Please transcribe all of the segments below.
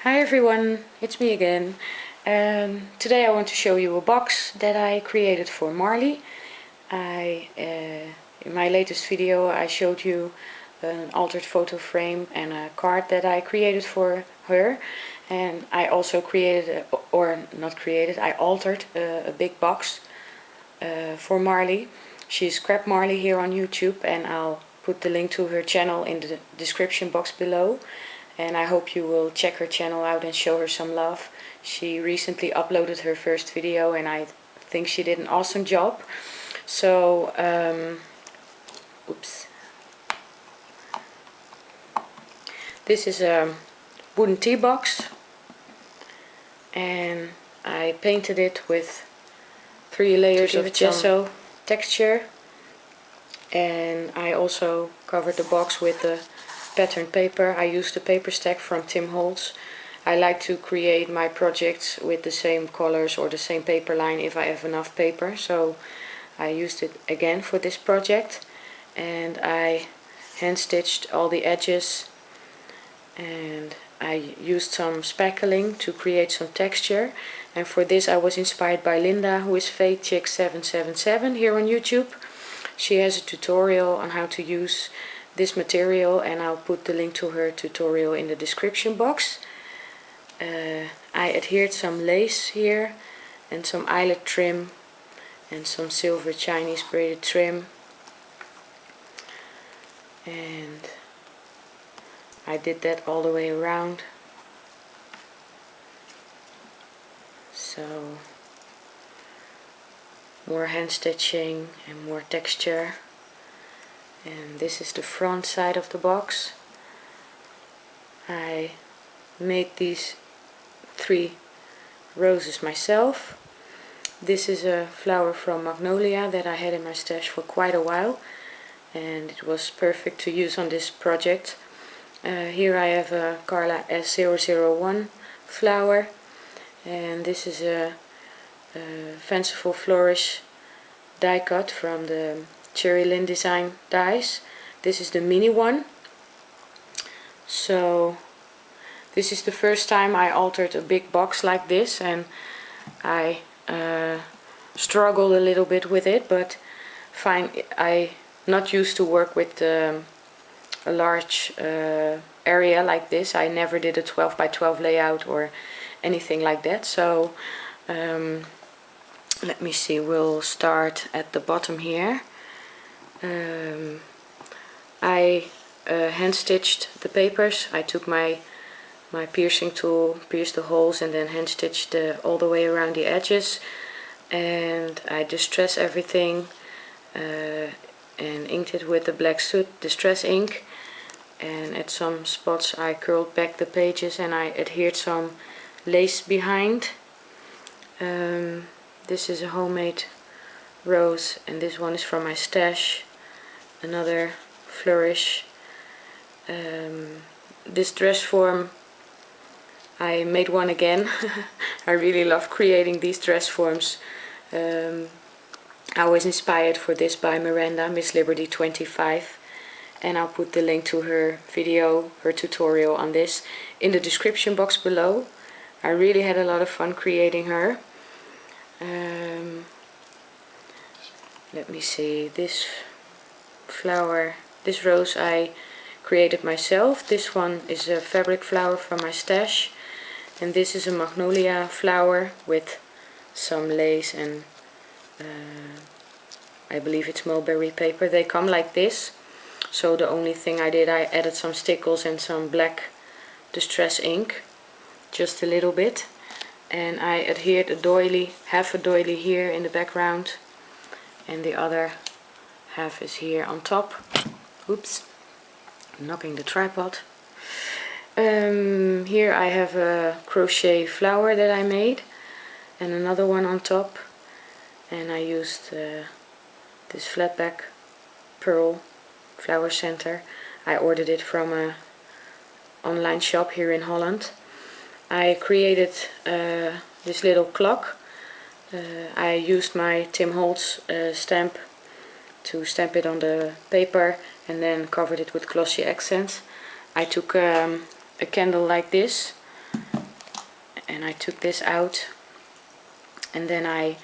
Hi everyone, it's me again. Today I want to show you a box that I created for Marley. In my latest video I showed you an altered photo frame and a card that I created for her. And I also created, I altered a big box for Marley. She's Crab Marley here on YouTube, and I'll put the link to her channel in the description box below. And I hope you will check her channel out and show her some love. She recently uploaded her first video and I think she did an awesome job. So, this is a wooden tea box and I painted it with 3 layers of gesso texture, and I also covered the box with the pattern paper. I used a paper stack from Tim Holtz. I like to create my projects with the same colors or the same paper line if I have enough paper, so I used it again for this project. And I hand stitched all the edges, and I used some spackling to create some texture. And for this I was inspired by Linda, who is FaithChick777 here on YouTube. She has a tutorial on how to use this material, and I'll put the link to her tutorial in the description box. I adhered some lace here and some eyelet trim and some silver Chinese braided trim, and I did that all the way around. So more hand stitching and more texture. And this is the front side of the box. I made these 3 roses myself. This is a flower from Magnolia that I had in my stash for quite a while, and it was perfect to use on this project. Here I have a Carla S001 flower, and this is a fanciful flourish die cut from the Cherry Lin Design dies. This is the mini one. So this is the first time I altered a big box like this, and I struggled a little bit with it, but fine. I'm not used to work with a large area like this. I never did a 12 by 12 layout or anything like that. So let me see, we'll start at the bottom here. I hand stitched the papers. I took my piercing tool, pierced the holes, and then hand stitched all the way around the edges. And I distress everything and inked it with the black soot distress ink. And at some spots I curled back the pages and I adhered some lace behind. This is a homemade rose, and this one is from my stash. Another flourish. This dress form, I made one again. I really love creating these dress forms. I was inspired for this by Miranda, Miss Liberty 25, and I'll put the link to her video, her tutorial on this, in the description box below. I really had a lot of fun creating her. Let me see, this flower, this rose I created myself. This one is a fabric flower from my stash, and this is a magnolia flower with some lace and I believe it's mulberry paper. They come like this, so the only thing I did, I added some stickles and some black distress ink, just a little bit, and I adhered a doily, half a doily here in the background, and the other half is here on top. Oops, I'm knocking the tripod. Here I have a crochet flower that I made and another one on top, and I used this flat back pearl flower center. I ordered it from a online shop here in Holland. I created this little clock. I used my Tim Holtz stamp to stamp it on the paper and then covered it with glossy accents. I took a candle like this and I took this out, and then I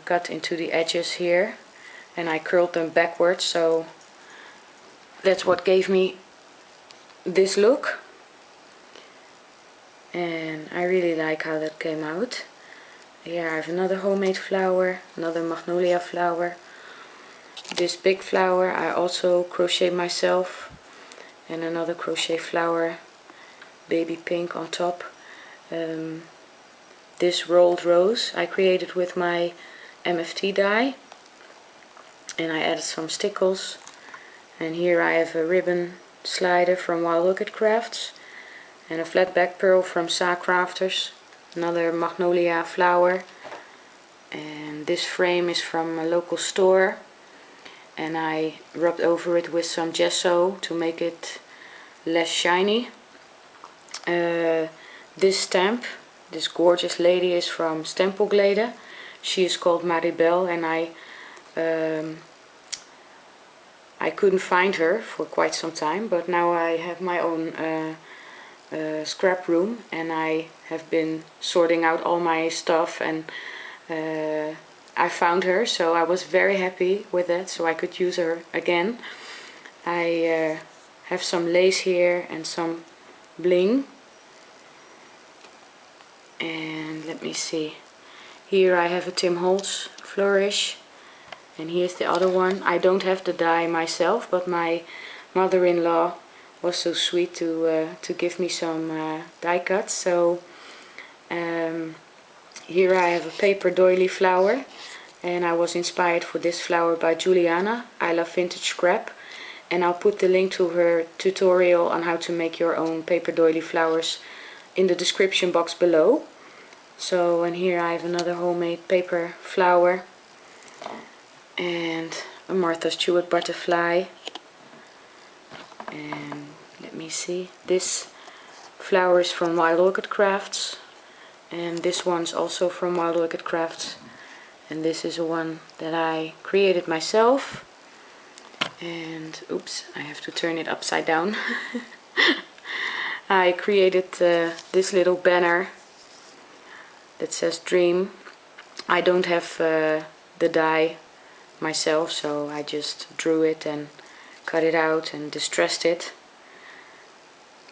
cut into the edges here and I curled them backwards, so that's what gave me this look, and I really like how that came out. Here I have another homemade flower, another magnolia flower. This big flower I also crocheted myself, and another crochet flower, baby pink on top. This rolled rose I created with my MFT die, and I added some stickles. And here I have a ribbon slider from Wild Orchid Crafts, and a flat back pearl from Sa Crafters, another magnolia flower, and this frame is from a local store, and I rubbed over it with some gesso to make it less shiny. This stamp, this gorgeous lady, is from Stempelgleden. She is called Maribel, and I couldn't find her for quite some time, but now I have my own scrap room, and I have been sorting out all my stuff, and I found her, so I was very happy with that, so I could use her again. I have some lace here and some bling, and let me see, here I have a Tim Holtz flourish, and here's the other one. I don't have the die myself, but my mother-in-law was so sweet to give me some die cuts. So here I have a paper doily flower, and I was inspired for this flower by Juliana. I love vintage scrap, and I'll put the link to her tutorial on how to make your own paper doily flowers in the description box below. So, and here I have another homemade paper flower, and a Martha Stewart butterfly, and let me see, this flower is from Wild Orchid Crafts, and this one's also from Wild Orchid Crafts, and this is a one that I created myself. And oops, I have to turn it upside down. I created this little banner that says dream. I don't have the die myself, so I just drew it and cut it out and distressed it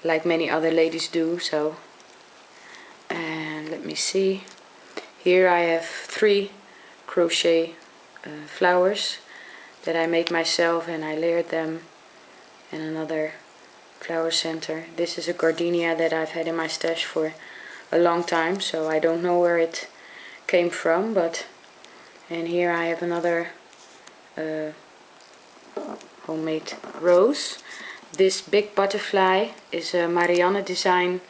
like many other ladies do. So, and let me see, here I have 3 crochet flowers that I made myself, and I layered them in another flower center. This is a gardenia that I've had in my stash for a long time, so I don't know where it came from, but, and here I have another homemade rose. This big butterfly is a Marianne design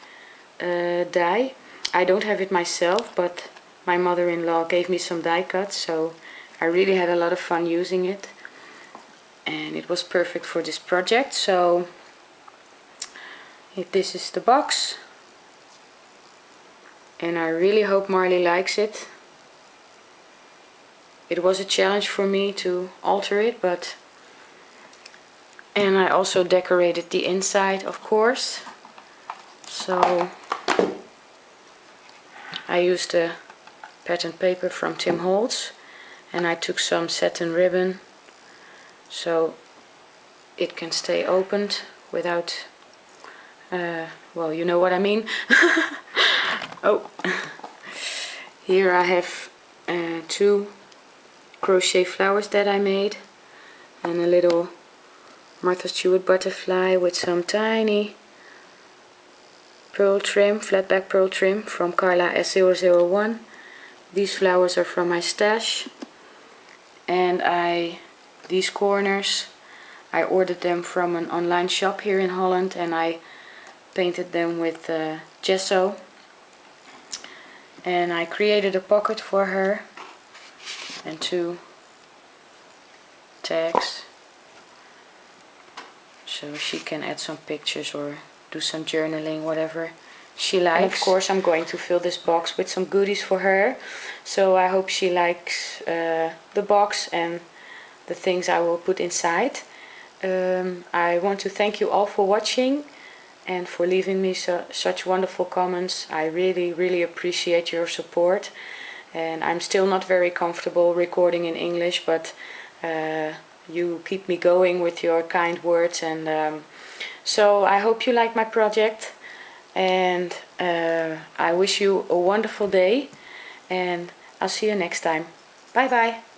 die. I don't have it myself, but my mother-in-law gave me some die cuts, so I really had a lot of fun using it, and it was perfect for this project. So this is the box, and I really hope Marley likes it. It was a challenge for me to alter it, but, and I also decorated the inside, of course. So I used a pattern paper from Tim Holtz, and I took some satin ribbon so it can stay opened without, well, you know what I mean. Oh, here I have 2 crochet flowers that I made, and a little Martha Stewart butterfly with some tiny pearl trim, flat back pearl trim from Carla S001. These flowers are from my stash, and these corners I ordered them from an online shop here in Holland, and I painted them with gesso, and I created a pocket for her and 2 tags so she can add some pictures or do some journaling, whatever she likes. And of course I'm going to fill this box with some goodies for her, so I hope she likes the box and the things I will put inside. I want to thank you all for watching, and for leaving me such wonderful comments. I really appreciate your support, and I'm still not very comfortable recording in English, but you keep me going with your kind words, and so I hope you like my project, and I wish you a wonderful day, and I'll see you next time. Bye bye.